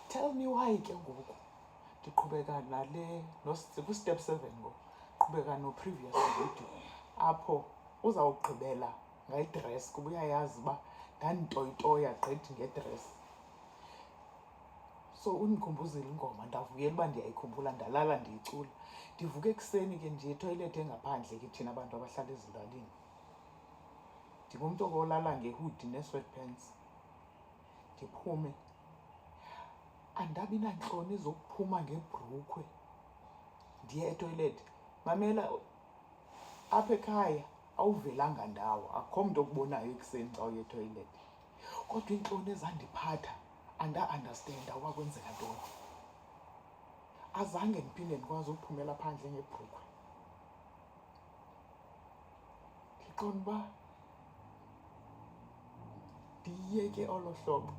Tell me why ke ngoku ndiqhubeka nale kwi-step 7 ngoku qhubeka no-previous video apho uzawugqibela ngayidress kuba uyayazi uba ndanditoyitoya gqithi ngedress. So undikhumbuzile ingoma, ndavuyela uba ndiyayikhumbula, ndalala ndiyicula. Ndivuke ekuseni ke ndiye etoyilethi engaphandle ke thina abantu abahlala ezilalini. Ndingumntu olala ngehudi nee-sweatpants. Ndiphume, andabi nantloni zokuphuma ngebhrukhwe ndiye etoyilethi. Mamela, apha ekhaya awuvelanga ndawo, akukho mntu okubonayo ekuseni xa uye etoyilethi. Kodwa iintloni ezandiphatha anda-andastenda uba kwenzeka ntoni. Azange ndiphinde ndikwazi ukuphumela phandle ngebhrukhwe. Ndiqonda uba ndiyiyeke olo hlobo.